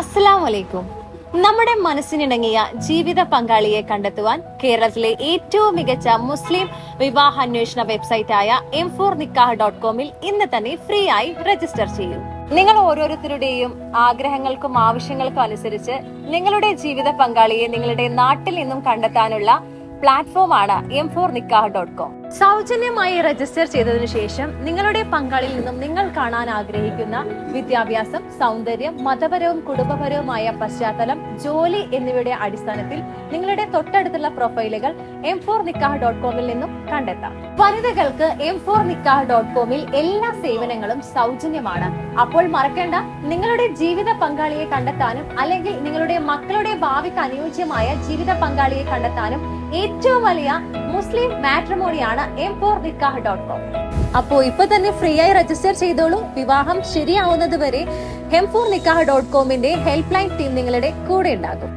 അസ്സലാമു അലൈക്കും. നമ്മുടെ മനസ്സിനിണങ്ങിയ ജീവിത പങ്കാളിയെ കണ്ടെത്തുവാൻ കേരളത്തിലെ ഏറ്റവും മികച്ച മുസ്ലിം വിവാഹാന്വേഷണ വെബ്സൈറ്റായ m4nikah.com ഇന്ന് തന്നെ ഫ്രീ ആയി രജിസ്റ്റർ ചെയ്യൂ. നിങ്ങൾ ഓരോരുത്തരുടെയും ആഗ്രഹങ്ങൾക്കും ആവശ്യങ്ങൾക്കും അനുസരിച്ച് നിങ്ങളുടെ ജീവിത പങ്കാളിയെ നിങ്ങളുടെ നാട്ടിൽ നിന്നും കണ്ടെത്താനുള്ള പ്ലാറ്റ്ഫോമാണ് m4nikah.com. സൗജന്യമായി രജിസ്റ്റർ ചെയ്തതിനു ശേഷം നിങ്ങളുടെ പങ്കാളിയിൽ നിന്നും നിങ്ങൾ കാണാൻ ആഗ്രഹിക്കുന്ന വിദ്യാഭ്യാസം, സൗന്ദര്യം, മതപരവും കുടുംബപരവുമായ പശ്ചാത്തലം, ജോലി എന്നിവയുടെ അടിസ്ഥാനത്തിൽ നിങ്ങളുടെ തൊട്ടടുത്തുള്ള പ്രൊഫൈലുകൾ m4nikah.com നിന്നും കണ്ടെത്താം. വനിതകൾക്ക് m4nikah.com എല്ലാ സേവനങ്ങളും സൗജന്യമാണ്. അപ്പോൾ മറക്കേണ്ട, നിങ്ങളുടെ ജീവിത പങ്കാളിയെ കണ്ടെത്താനും അല്ലെങ്കിൽ നിങ്ങളുടെ മക്കളുടെ ഭാവിക്ക് അനുയോജ്യമായ ജീവിത പങ്കാളിയെ കണ്ടെത്താനും ഏറ്റവും വലിയ മുസ്ലിം മാട്രിമോണിയാണ് m4nikah.com. അപ്പോ ഇപ്പൊ തന്നെ ഫ്രീ ആയി രജിസ്റ്റർ ചെയ്തോളൂ. വിവാഹം ശരിയാവുന്നത് വരെ m4nikah.com ഹെൽപ്പ് ലൈൻ ടീം നിങ്ങളുടെ കൂടെ ഉണ്ടാകും.